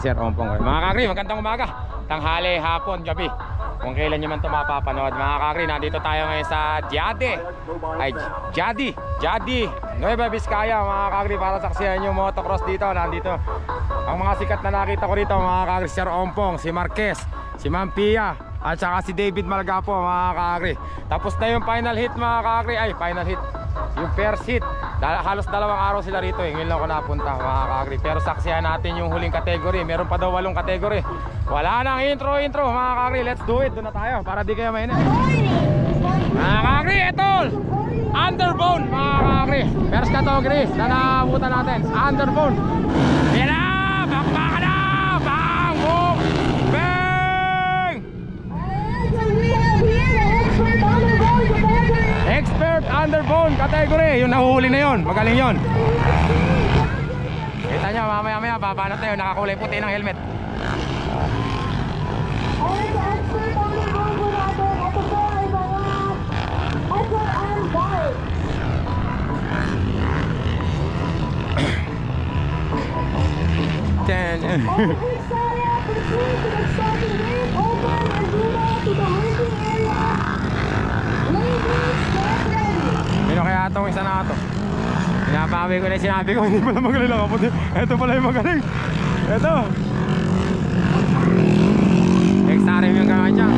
Sir Ompong. Mga kakri, magandang umaga, tanghali, hapon, gabi, kung kailan nyo man ito mapapanood. Mga kakri, nandito tayo ngayon sa Jadi, Nueva Vizcaya. Mga kakri, para saksihan yung motocross dito. Nandito ang mga sikat na nakita ko rito, mga kakri. Sir Ompong, si Marquez, si Ma'am Pia, at saka si David Malgapo, mga kakri. Tapos na yung final hit, mga kakri. Ay, final hit, yung first hit. Halos 2 araw sila rito eh. Ngayon lang ako napunta, mga kakri. Pero saksihan natin yung huling category. Meron pa daw 8 category. Wala nang intro, mga kakri. Let's do it, doon na tayo para di kayo mainit. Mga kakri, ito Underbone, mga kakri. First category na naabutan natin, Underbone. Yan na, bakbaka na. Bang, boom, bang. Expert Underbone category, yung nahuhuli na yun. Magaling yun. Kita nyo, mamaya babanat na yun. Nakakulay puti ng helmet. Sino kaya itong isa na ito? Pinapawi ko na yung sinabi ko. Hindi pala magaling lang ako. Ito pala yung magaling. Ito X-Tarim yung gamit niya.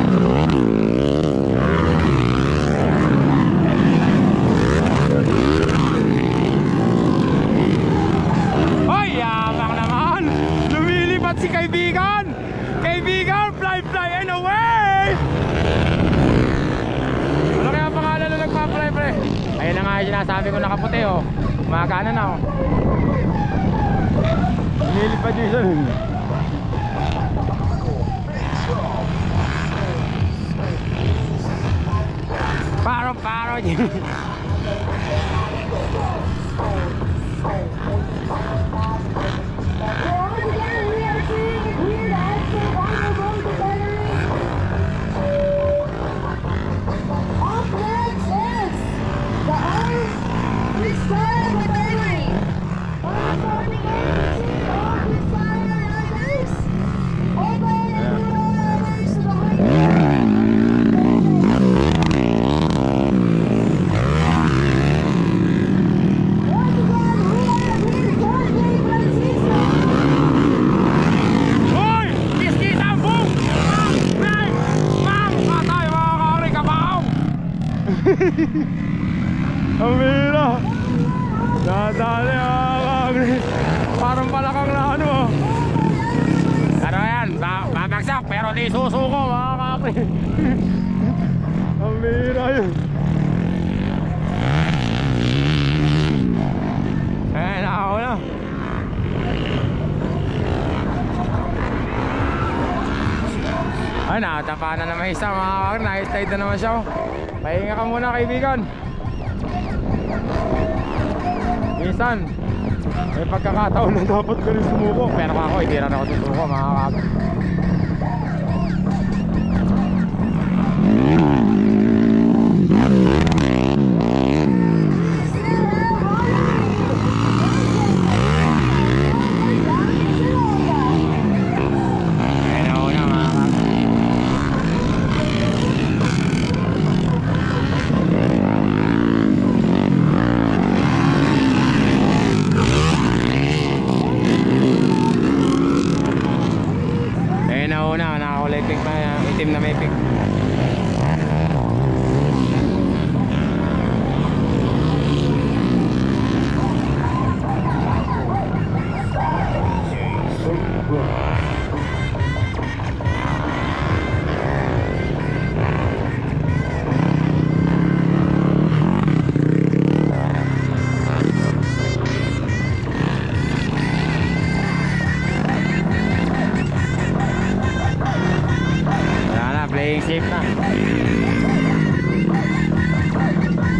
Hoy, yabang naman. Lumilipat si kaibigan. Fly and away. Ano kaya pangalan na nagpa-fly, pre? Ayun na nga yung sinasabi ko, nakaputi oh. Kumagana na oh. Lumilipat yung isa. Paro Amira, dadali kakagri. Parang palakang na ano. Ano yan, babagsak pero di susuko, mga kakagri. Amira yun. Nako na. Ay, nakatapa na naman isa, mga kakagri. Naka-slide na naman siya. Pahinga ka muna, kaibigan. Minsan may pagkakataon na dapat ko rin sumuko, pero ako hindi rin ako susuko, mga kakagri. Itim na may pig. Playing safe na.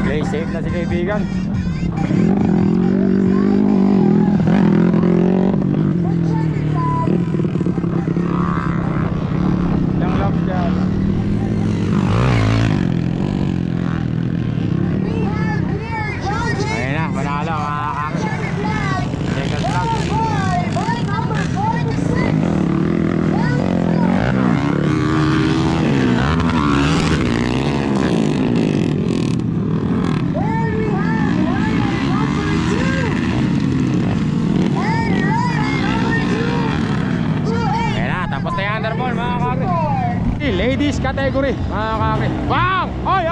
Play safe na si kaibigan. Yung love dyan. Ayun na, manalo mga kakakit. Second vlog. category mga kakri. Bang! Oy!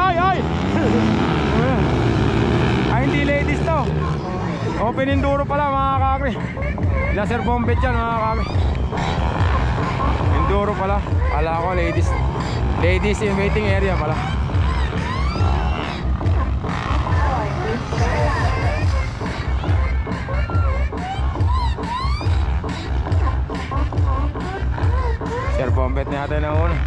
Ay hindi ladies to. Open enduro pala mga kakri. Laser bombet yan mga kakri. Enduro pala. Kala ko ladies. Ladies in waiting area pala. Laser bombet na natin na una.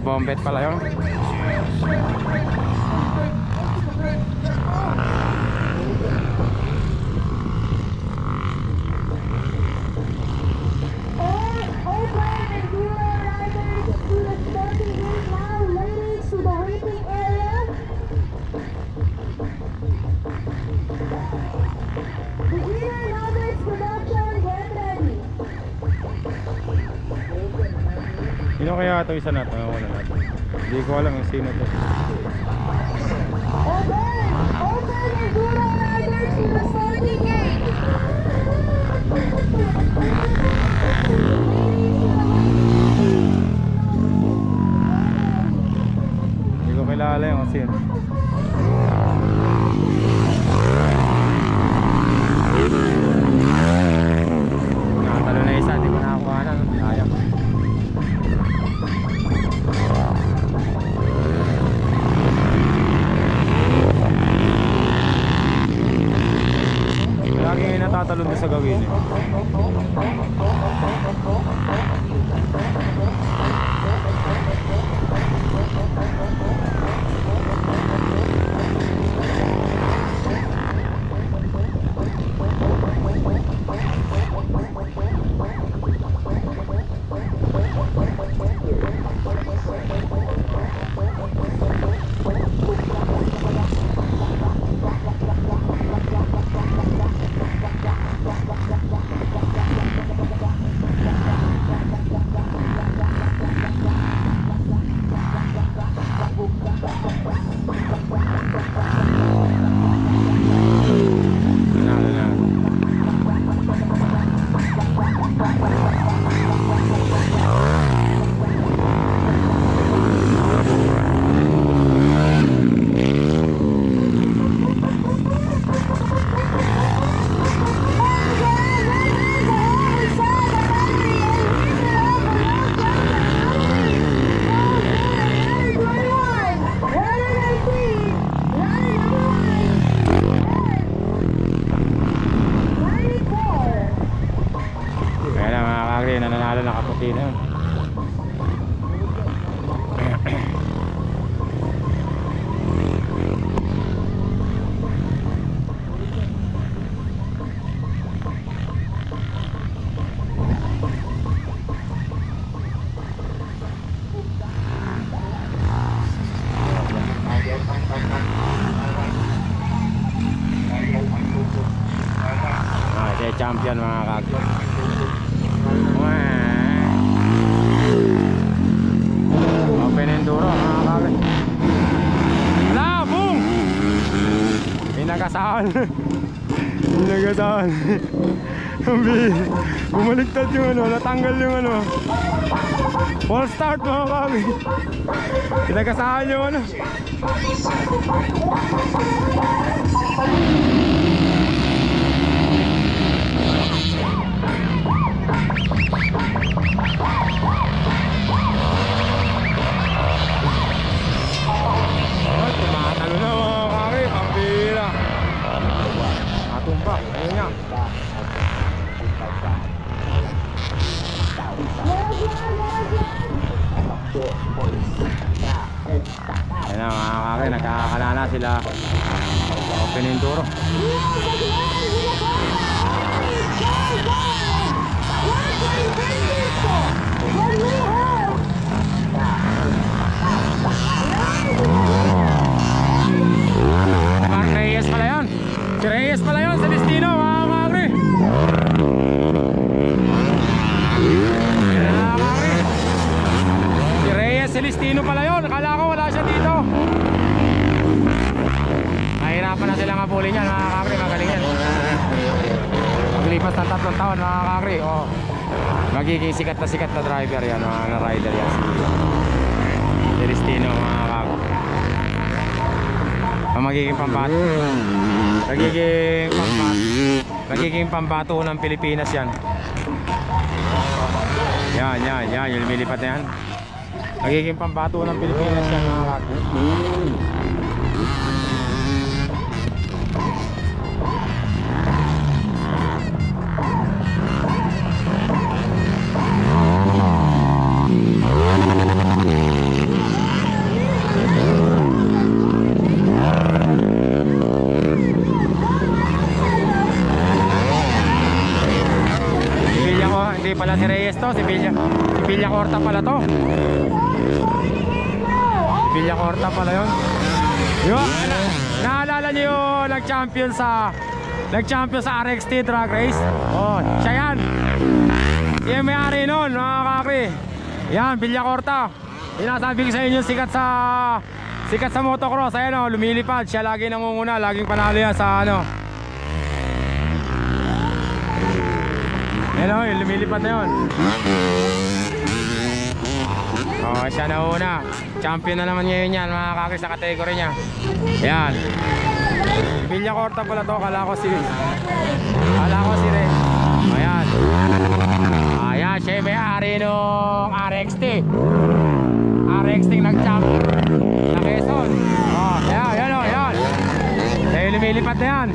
Bombet pala yun. Sino kaya ito isa natin? Hindi ko alam yung sino ito. Hindi ko kilala yung sino. Nakatalo na isa, hindi ko nakakuha na. Sayang. Lagi nga natatalon din sa gawin eh. Nananalo na kaputi na yun. Siya champion mga kagyo. Open enduro mga kagyo. Labong! Pinagasahan. Pinagasahan. Bumaliktad yung ano, natanggal yung ano. Full start mga kagyo. Pinagasahan yung ano. Tumatalo na mga kami, pambira. Natumpa, ayun nga. Ayan na mga kakri, nagkakakalala sila. Open Enduro. Mark Reyes pala yun. Si Reyes pala yun sa Destino mga kakri. Si Reyes Celestino pala yun. Akala ko wala siya dito. Mahirapan na silang kapulin yan mga kakri. Magaling yan. Maglipas ng 3 taon mga kakri. Oh, magiging sikat na driver yan, mga rider yan. Si Celestino mga kakri. Magiging pambato. Magiging pambato ng Pilipinas yan. Yan, yung lumilipat na yan. Magiging pambato ng Pilipinas yan mga kakri. Hindi pala si Reyes to, si Villa Corta pala to. Villa Corta pala yun. Naalala niyo yung nag-champion sa RXT Drag Race? Oh, siya yan. Yung may-ari nun, mga kakri. Yan, Villa Corta. Sinasabi ko sa inyo, sikat sa motocross. Ayan o, lumilipad. Siya lagi nangunguna, laging panalo yan sa ano. Ayan o, yung lumilipad na yun. Oh, siya na una. Champion na naman ngayon yan, mga kakri, sa kategory niya. Ayan. Villa Corta pala to, kala ko si Ren. Ayan. Ayan, siya yung may-ari nung RXT nag-champion sa Quezon. Oh, ayan o, ayan. Siya yung lumilipad na yan.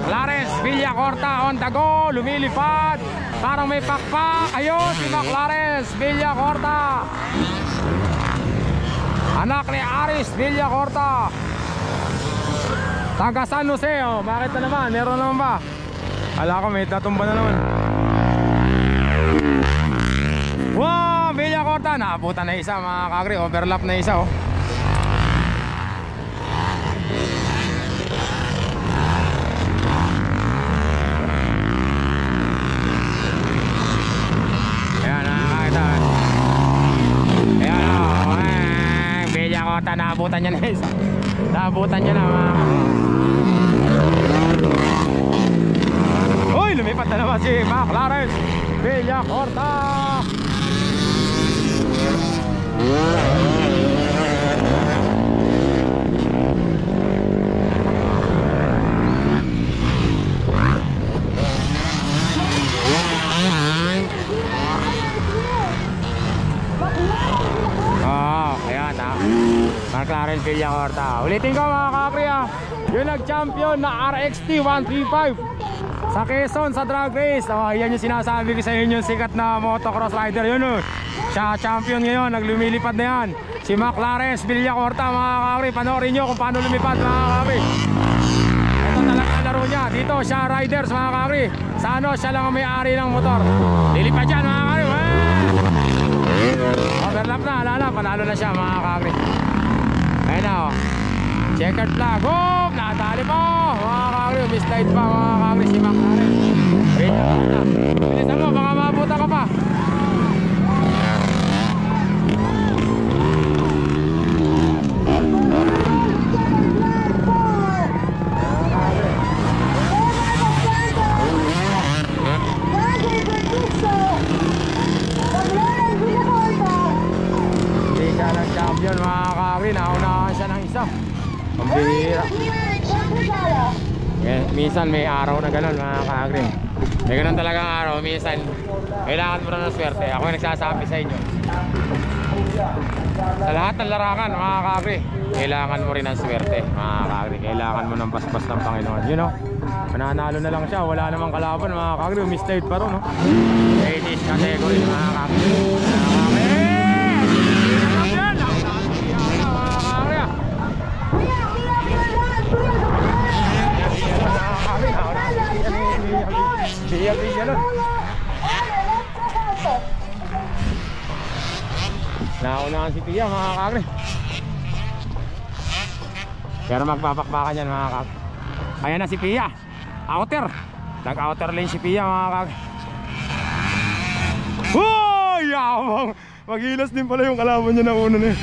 Clarence Villa Corta on the go, lumilipad. Parang may pakpak. Ayun, si Clarence Villa Corta, anak ni Aris Villa Corta, taga San Jose. Oh, bakit na naman? Meron naman ba? Ala ko may tatumba na naman. Wow, Villa Corta, naabutan na isa mga kakri. Overlap na isa oh. Corta, naabutan niya na isa. Naabutan niya na mga... Uy, lumipat na naman si Clarence Villa Corta. Ayan ha, Clarence Villa Corta. Ulitin ko mga kakri ha, yung nag-champion na RXT 135 sa Quezon sa drag race. Yan yung sinasabi ko sa inyo, yung sikat na motocross rider yun oh. Siya champion ngayon, naglumilipad na yan, si Clarence Villa Corta mga kakri. Panoorin nyo kung paano lumipad mga kakri. Ito talaga ang laro niya. Dito siya riders mga kakri. Sa ano, siya lang ang may-ari ng motor. Lilipad yan mga kakri. Overlap na, alala, panalo na siya mga kakri. Ayun na oh, checkered flag. Oh, nakatali po mga kakri. Mislide pa mga kakri si Clarence. Bilisan mo, baka mabuta ka pa. Champion mga kakri, naunahan siya ng isa. Pambihira. Minsan may araw na gano'n mga kakri. May gano'n talagang araw. Minsan kailangan mo na ng swerte. Ako yung nagsasabi sa inyo. Sa lahat ng larangan mga kakri, kailangan mo rin ng swerte mga kakri. Kailangan mo ng basbas ng Panginoon. You know, mananalo na lang siya, wala namang kalaban mga kakri. Mistake pa rin, no? Ladies category mga kakri. Biya nun. Naunahan si Pia mga kakri. Pero magpapakbakan yan mga kakri. Ayan na si Pia. Outer. Nag-outer lane si Pia mga kakri. Hoy! Yabang! Maghilas din pala yung kalaban niya na una na yun.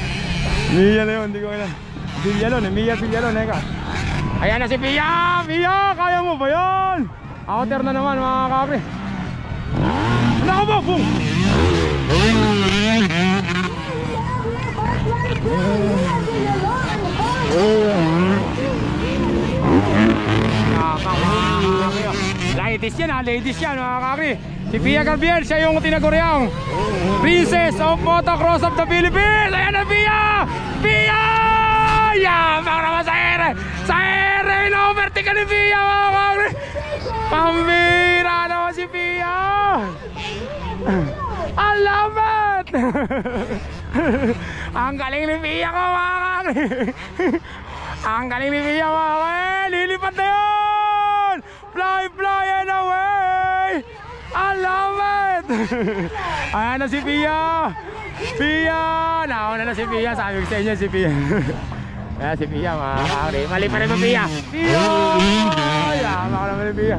Mia na yun, hindi ko kailan. Villalon, Mia Villalon, eka. Ayan na si Pia! Pia! Kaya mo ba yun? Outer na naman mga kakri. Naka ba? Boom! Ladies yan ha, ladies yan mga kakri. Si Pia Gabriel, siya yung tinaguriang Princess of Motocross of the Philippines. Ayan na Pia! Pia! Yabang naman sa ere! Sa ere! Ino-vertical ni Pia mga kakri! Pambira naman si Pia! I love it! Ang galing ni Pia ko mga kakri! Ang galing ni Pia mga kakri! Lilipat na yun! Fly, fly and away! I love it! Ayan na si Pia! Pia! Nauna na si Pia. Sabi ko sa inyo si Pia. Ayan si Pia mga kakri. Mali pa rin ba Pia? Pia! Yaman ko naman ni Pia.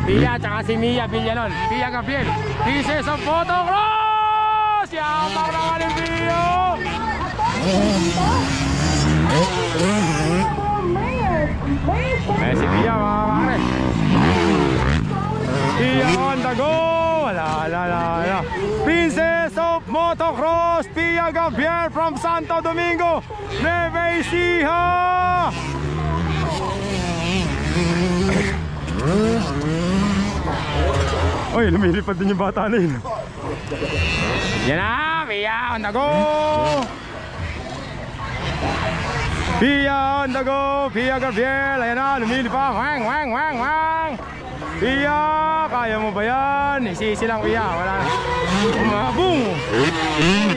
Pia tsaka si Mia Villalon. Pia Gabriel. Princess of Motocross! Yaman ko naman ni Pia! Ayan si Pia mga kakri. Pia on the go! Wala. Princess of Motocross, Pia Gabriel from Santo Domingo, Nueva Ecija! Oy, lumilipad din yung bata na yun. Yan na, Pia on the go! Pia on the go, Pia Gabriel. Ayan na, lumilipad. Wang! Pia, kaya mo ba yan? Isisi lang Pia, wala na. Boom!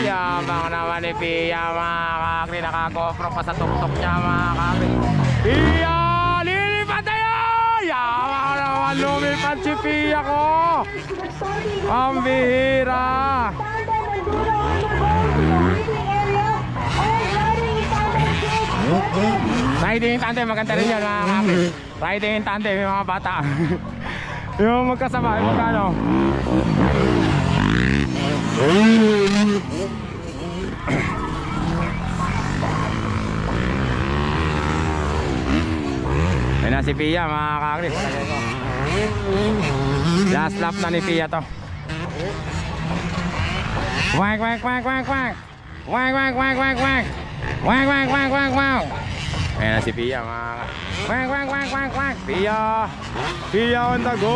Yabang naman ni Pia mga kakri. Nakagopro pa sa tuktok niya mga kakri. Pia, lilipad na yan! Yabang naman lumipad si Pia ko. Ang bihira. Riding in tandem, maganda rin yan mga kakri. Riding in tandem, yung mga bata. Yung magkasama, yung magkano. Ayun na si Pia mga kakri. Last lap na ni Pia to. Wang. Ayun na si Pia mga wang. Pia on the go.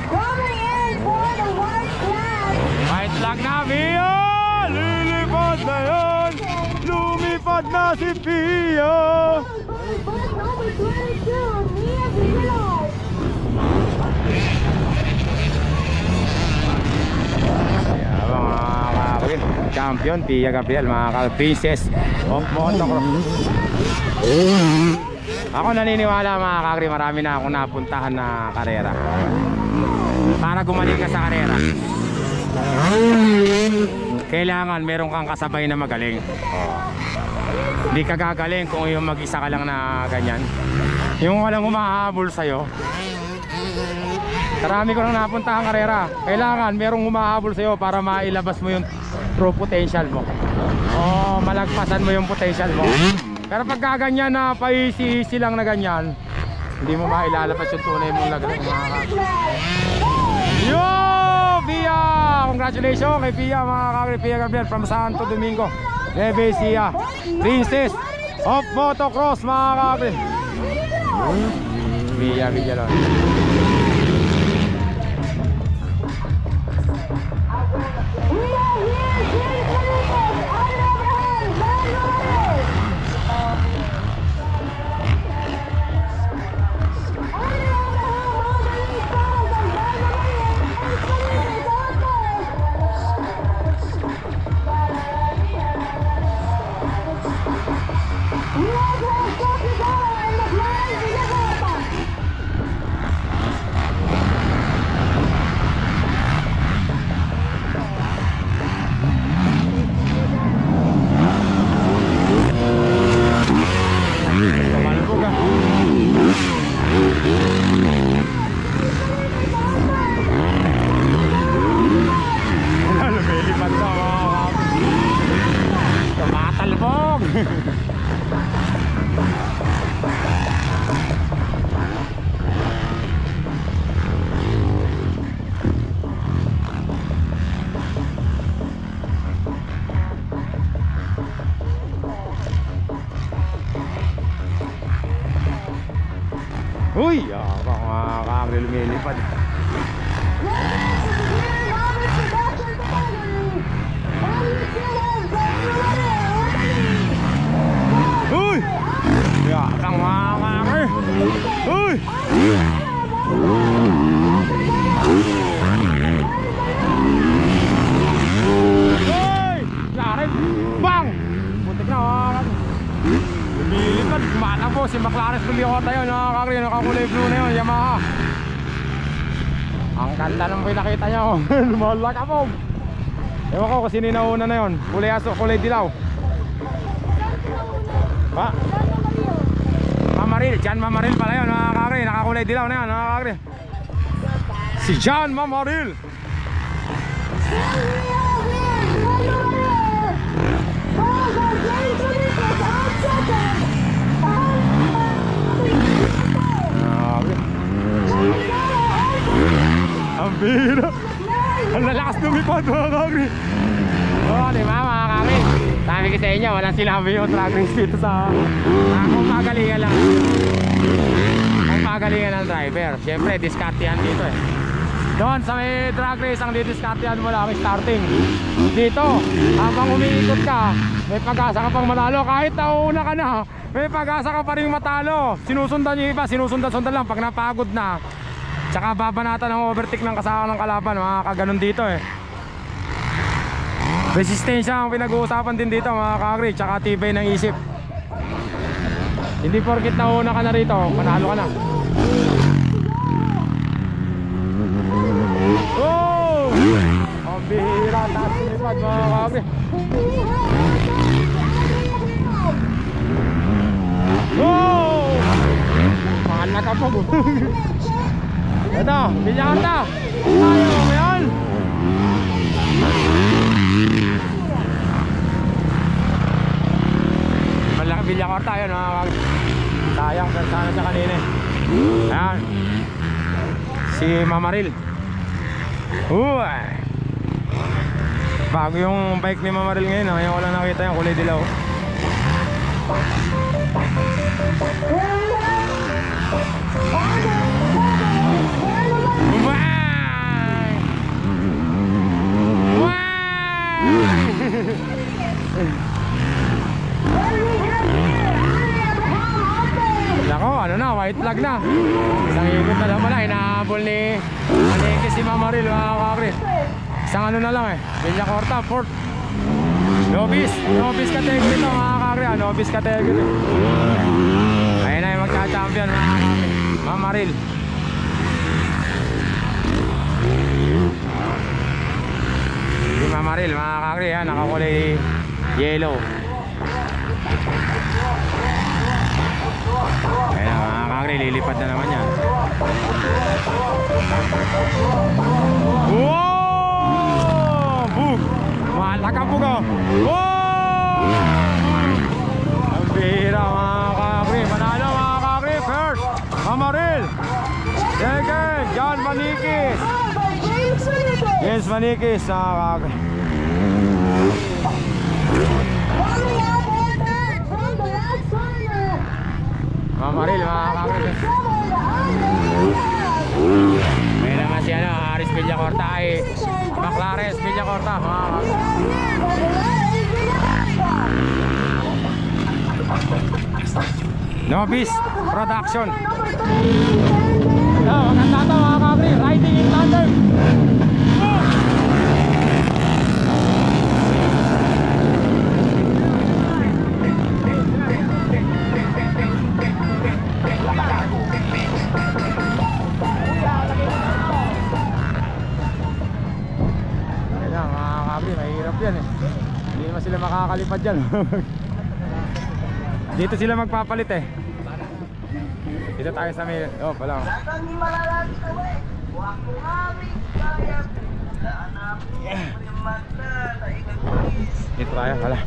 Coming in for the white flag. White flag na Pia. Lilipad na yun. Lumipad na si Pia. Number 22, Mia Villalon. Champion Pia Gabriel mga Princess of Motocross. Ako naniniwala mga kakri, marami na akong napuntahan na karera. Para gumaling ka sa karera, kailangan meron kang kasabay na magaling. Hindi ka gagaling kung yung mag-isa ka lang na ganyan. Yung walang humahabol sa'yo. Marami ko nang napuntahan karera. Kailangan merong humahabol sa'yo para mailabas mo yung true potential mo. O malagpasan mo yung potential mo. Pero pag gaganyan na paisi-isi lang na ganyan, hindi mo mailalabas yung tunay mong lagaling mga kakri. Yo! Pia! Congratulations kay Pia mga kakri. Pia Gabriel from Santo Domingo, Nueva Ecija, Princess of Motocross mga kakri. Pia Villalon. Uy, yakang mga kakri lumilipad. Uy! Yakang mga kakri. Uy! Uy! Yarin! Bang! Buntik na mga kakri. Lumilipad, kumatakbo si McLaren Toyota yun, nakakakri, nakakulay blue na yun, Yamaha. Ang ganda nung pinakita nyo. Malaka po. Ewan ko kung sino yung nauna na yun. Kulay aso, kulay dilaw. Ha? Mamaril, John Mamaril pala yun, nakakakri, nakakulay dilaw na yun, nakakakri. Si John Mamaril. Ang bira. Ang lalakas lumipad mga kakri. Oo, di ba mga kakri? Sabi ko sa inyo, walang sinabi yung track race dito sa kung pagalingan lang. Kung pagalingan ng driver. Siyempre, diskartehan dito eh. Doon sa may drag race, ang didiskartehan mo lang starting. Dito, habang umiikot ka, may pag-asa ka pang manalo. Kahit nauuna ka na, may pag-asa ka pa rin matalo. Sinusundan yung iba, sinusundan-sundan lang pag napagod na. Tsaka babanatan ng overtake ng kasama ng kalaban. Mga kaganon dito eh. Resistensya ang pinag-uusapan din dito mga kakri. Tsaka tibay ng isip. Hindi porkit nauna ka na rito, manalo ka na. Oh! Ang bihira, taas silipad mga kakri. Oh! Mahal na ka po. Ito, Villarta. Ayaw mo yan. Malaki Villarta yun mga kakri. Sayang sana siya kanina. Ayan. Si Mamaril. Uy! Bago yung bike ni Mamaril ngayon. Ngayon ko lang nakita yung kulay dilaw. Nako, ano na, white flag na. Isang ikot na lang pala, hinahabol ni Maneke si Mamaril mga kakri. Isang ano na lang eh, Villacorta, fourth. Nobis category ito mga kakri, Nobis category. Ayun na yung magka-champion mga kakri, Mamaril. Si Mamaril mga kakri, nakakulay yellow. Ayan mga kakri, lilipad na naman yan. Wow! Boom! Malaka po ko! Wow! Ang bihira mga kakri. Manalo mga kakri. First, Mamaril. Second, John Manikis. James Manikis mga kakri. Mamaril mga kakri. May naman si Aris Villacorta ay McLaren Villacorta mga kakri. Nobis Production. Maganda ito mga kakri. Riding in tandem. Mahirap yan eh. Hindi naman sila makakalipad dyan. Dito sila magpapalit eh. Dito tayo sa may... Oh, pala. Dito tayo, pala.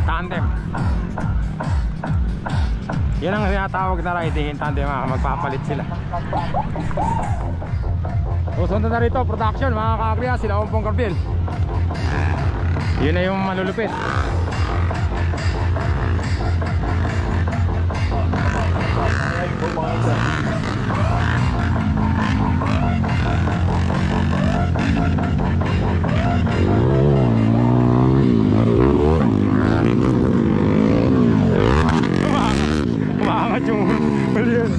tandem. Yan ang tinatawag na riding in tandem, magpapalit sila. Susunod na rito, production mga kaagri, sila Ompong Carbiel. Yun na yung malulupit. Umaangat yung mali yun.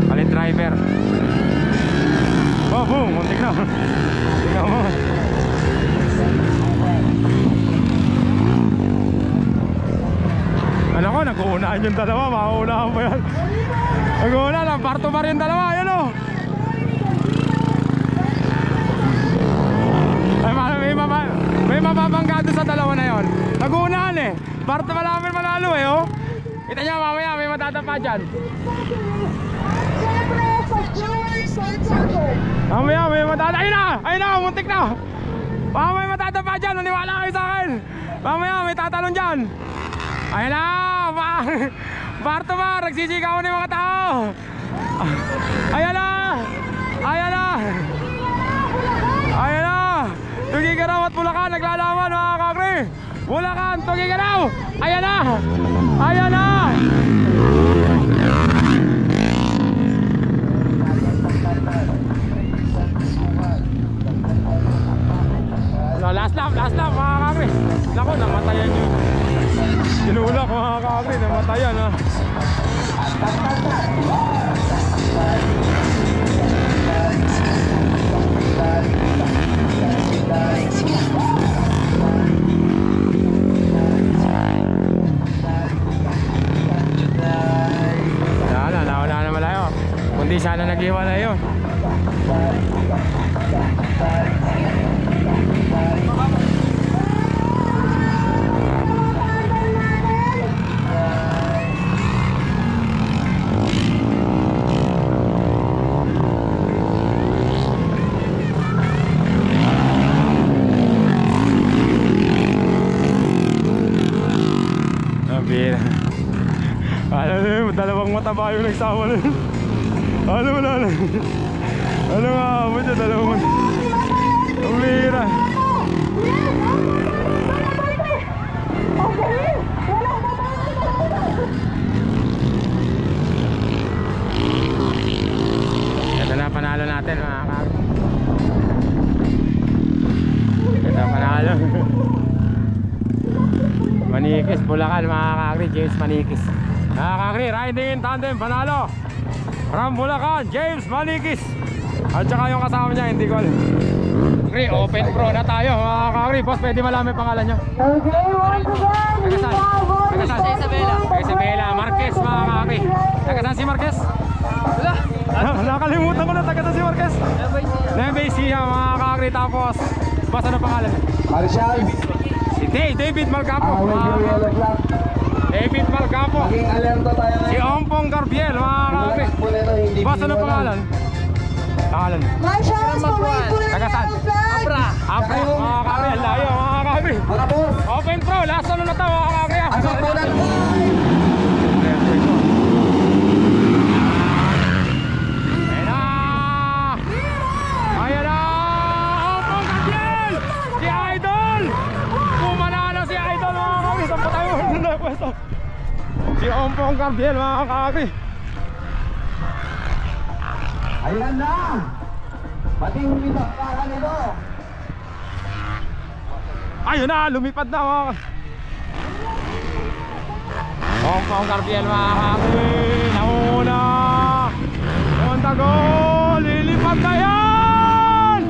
Palit driver. Oh, boom, muntik na. Tingnan mo. Alam ko, nag-uunahan yung dalawa. Mauunahan pa yan. Nag-uuna lang, parto pa rin yung dalawa. Yan o. May mababangga doon sa dalawa na yon. Nag-uunahan eh. Parto pa namin manalo eh oh. Kita nyo mamaya may matatapa dyan. Mamaya may matatapa. Ayun na! Ayun na! Muntik na! Mamaya may matatapa dyan. Maniwala kayo sa akin. Mamaya may tatalon dyan. Ayun na! Parto ba? Nagsisigawan ng mga tao. Ayun na! Ayun na! Ayun na! Tugigaraw at Bulacan naglalaman mga kakri. Bulacan, Tugigaraw. Ayan na. Ayan na. Last lap mga kakri. Naku, namatayan yun. Sinulak mga kakri, namatayan ha. Wala na malayo. Kundi sana nag-iwalay yun. Dalawang mataba yung nagsama na yun. Ano mo na lang. Ano nga mo dyan, dalawang ang bira. Ito na panalo natin mga kakri. Ito panalo. Manikis, Bulacan mga kakri, James Manikis. Mga kakri, riding in tandem, panalo from Bulacan, James Manikis. At saka yung kasama niya, hindi ko alam. Kakri, open pro na tayo mga kakri. Boss, pwede malaman pangalan niya? Tagasan? Tagasan? Sa Isabela. Isabela, Marquez mga kakri. Tagasan si Marquez? Wala. Nakalimutan ko na, tagasan si Marquez. Nueva Ecija mga kakri. Tapos, boss, ano pangalan? Marshall. Si David Malcapo. David Malcapo. Maging alerto tayo ngayon. Si Ompong Carbiel mga kakri. Boss, ano pangalan? Pangalan? Marshall, Tagasan? Abra. Abra mga kakri. Ang layo mga kakri. Mga boss. Open pro. Last ano na ito mga kakri. Ang sapunan. Ayan na. Ayan na. Ompong Carbiel. Si Idol. Pumanalo si Idol mga kakri. Saan pa tayo na pwesto? Si Ompong Carbiel mga kakri. Ayan na. Pati humipag para nito. Ayun na, lumipad na mga Ompong Carbiel mga kakri. Nauna. Montago. Lilipad na yan.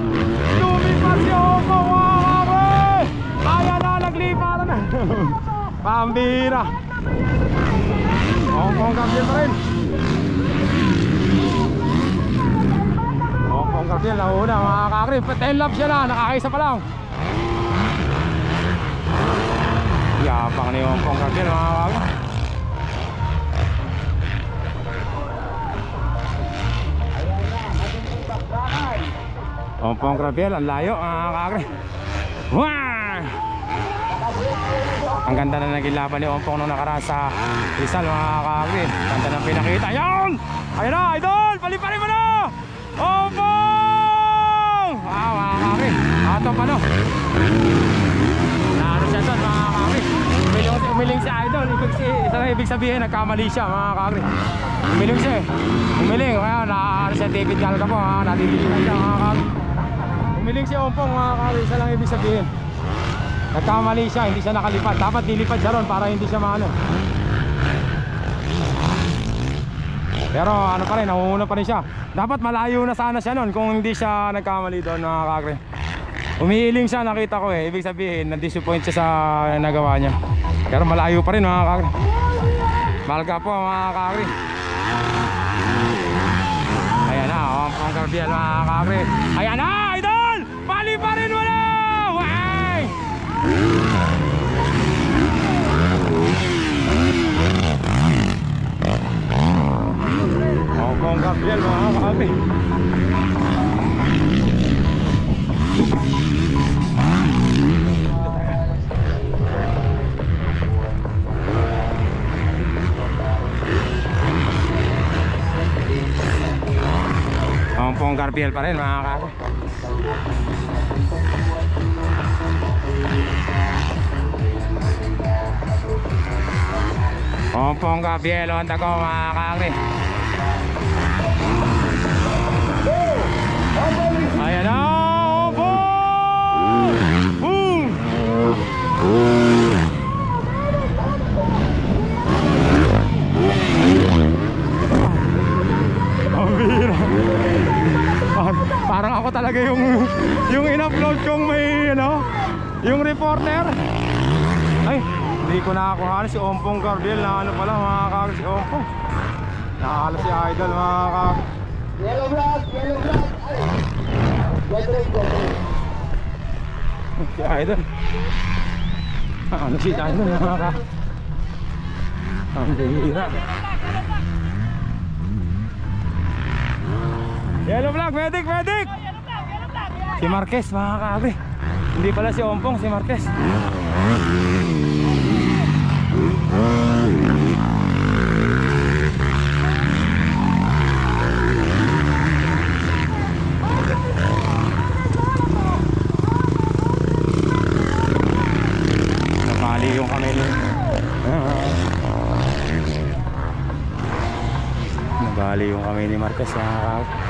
Lumipad si Ompong mga kakri. Ayan na, naglipad na. Pambira. Ompong Carbiel pa rin. Ompong Carbiel nauna mga kakri. 10 laps siya na, nakakaisa pa lang. Yabang ni Ompong Carbiel mga kakri. Ompong Gravel, ang layo mga kakri. Wow! Ang ganda na naging laban ni Ompong nung nakaraan sa Rizal mga kakri. Ganda ng pinakita. Yan! Ayun na, idol! Paliparin mo na! Ompong! Wow mga kakri. Ato pa no. Naano siya doon mga kakri. Umiling si idol. Ibig sabihin nagkamali siya mga kakri. Umiling siya eh. Umiling. Kaya naano siya David Galga po. Natitilinan siya mga kakri. Umiling si Ompong mga kakri. Isa lang ibig sabihin. Nagkamali siya. Hindi siya nakalipad. Dapat nilipad siya ron para hindi siya maano. Pero ano pa rin. Nangunguna pa rin siya. Dapat malayo na sana siya nun kung hindi siya nagkamali doon mga kakri. Umiiling siya, nakita ko eh. Ibig sabihin, na-disappoint siya sa nagawa niya. Pero malayo pa rin mga kakri. Malga po mga kakri. Ayan na, Ompong Gravel mga kakri. Ayan na, idol! Pali pa rin mo na! Wow! Ompong Gravel mga kakri. Ompong Gravel pa rin mga kakri. Ompong Gravel on the go mga kakri. Ayan na Ompong! Boom! Ang bira. Parang ako talaga yung in-upload kong may ano, yung reporter. Ay, hindi ko nakakuha si Ompong Gravel na ano pala mga kakri si Ompong. Nakakala si idol mga kakri. Yellow blood, yellow blood. Si idol. Ano si idol mga kakri. Ang bira. Yellow vlog, medic, medic! Si Marquez mga kakri. Hindi pala si Ompong, si Marquez. Nakali yung kamay ni Nabali yung kamay ni Marquez mga kakri.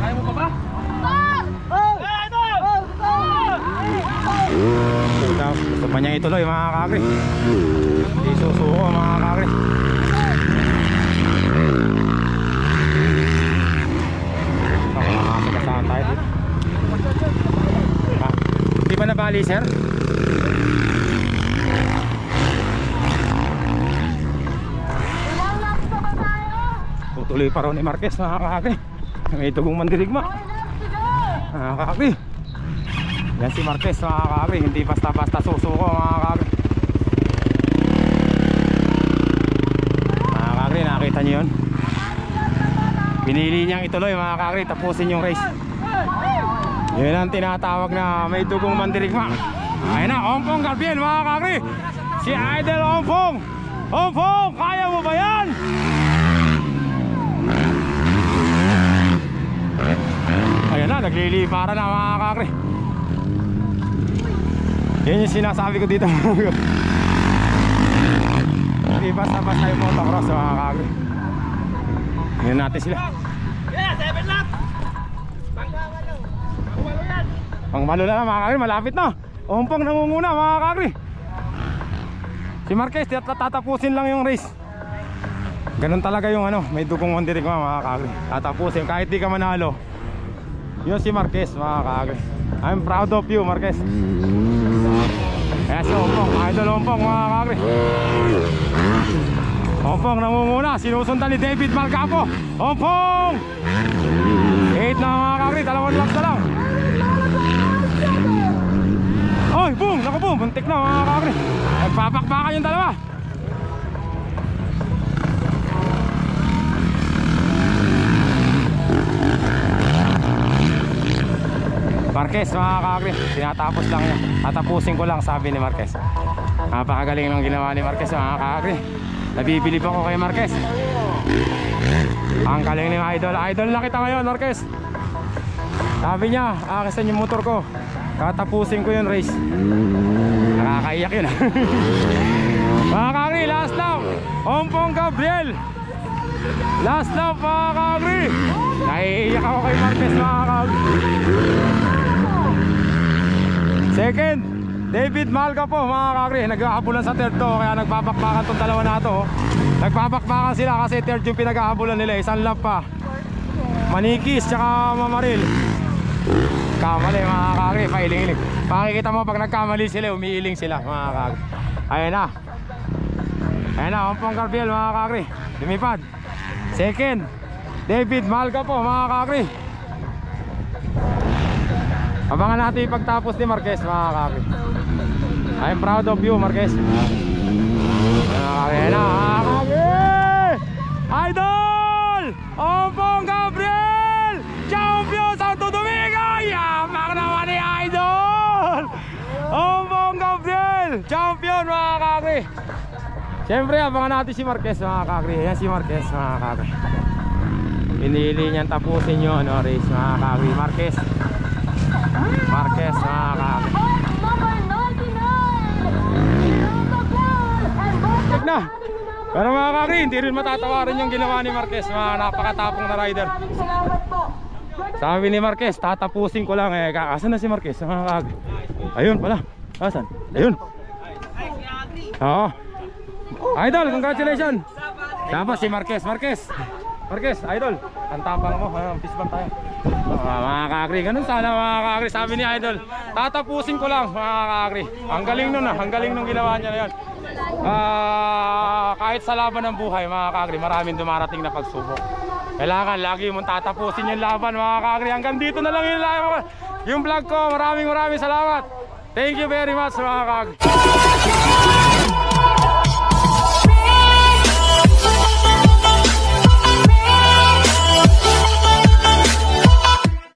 Kaya mo pa ba? Gusto pa niya ituloy mga kakri. Hindi susuko mga kakri. Makakasahan tayo dito. Hindi ba nabali sir? Tutuloy pa raw ni Marquez mga kakri. May tugong mandirigma mga kakri. Yan si Marquez mga kakri. Hindi basta-basta susuko mga kakri. Mga kakri, nakita nyo yun? Pinili niyang ituloy mga kakri. Tapusin yung race. Yun ang tinatawag na may tugong mandirigma. Ayun na, Ompong Gravel mga kakri. Si Idol Ompong. Ompong, kaya mo ba yan? Ayan na, nagliliparan na mga kakri. Yan yung sinasabi ko dito. Hindi basta-basta yung motocross mga kakri. Ngayon natin sila. Yeah, 7 lap! Pangmalo na mga kakri, malapit na. Ompong nangunguna mga kakri. Si Marquez, tatapusin lang yung race. Ganun talaga yung ano, may dugong mandirig mga kakri. Tatapusin kahit di ka manalo. Yun si Marquez mga kakri. I'm proud of you Marquez. Kaya si Ompong, idol Ompong mga kakri. Ompong namumuna, sinusundan ni David Malgapo. Ompong 8 na mga kagri, 2 laps na lang. Oy, boom, naku boom, buntik na mga kagri. Nagpapakbakan yung dalawa. Marquez mga kagri, tinatapos lang niya. Tatapusin ko lang, sabi ni Marquez. Napakagaling ng ginawa ni Marquez mga kagri. Nabibilib ako kay Marquez. Ang galing ni Idol. Idol na kita ngayon, Marquez. Sabi niya, akisan yung motor ko, tatapusin ko yung race. Nakakaiyak yun. Mga kagri, last lap, Ompong Gabriel. Last lap mga kagri. Naiiyak ako kay Marquez mga kagri. Second, David Malga po mga kagri. Nag-aabulan sa third to, kaya nagbabakbakan tong dalawa na to. Nagbabakbakan sila kasi third yung pinag-aabulan nila. Isang lap pa, Manikis tsaka Mamaril. Kamali mga kagri, pailing-iling. Pakikita mo pag nagkamali sila, umiiling sila mga kagri. Ayan na. Ayan na, Ompong Gabriel mga kagri, lumipad. Second, David Malga po mga kagri. Abangan natin yung pagtapos ni Marquez mga kagri. I'm proud of you Marquez. Ayan na mga kagri. Idol Ompong Gabriel, champion Santo Domingo. Yamak naman ni Idol Ompong Gabriel, champion mga kagri. Siyempre abangan natin si Marquez mga kagri. Ayan si Marquez mga kagri. Pinili niyang tapusin yung race mga kagri. Marquez mga kagri. Number 99. Check na. Pero mga kagri, hindi rin matatawarin yung ginawa ni Marquez. Mga napakatapong na rider. Salamat po. Sabi ni Marquez, tatapusin ko lang eh. Asan na si Marquez mga kagri? Ayun pala. Asan? Ayun. Oo. Idol, congratulations. Tapos si Marquez. Marquez, Idol, ang tapang mo. Peace bump tayo. Mga kagri, ganun sana mga kagri. Sabi ni Idol, tatapusin ko lang mga kagri. Ang galing nun ang galing nung ginawa niya na yun. Kahit sa laban ng buhay mga kagri, maraming dumarating na pagsubok. Kailangan lagi mong tatapusin yung laban mga kagri. Hanggang dito na lang yung vlog ko. Maraming salamat. Thank you very much mga kagri.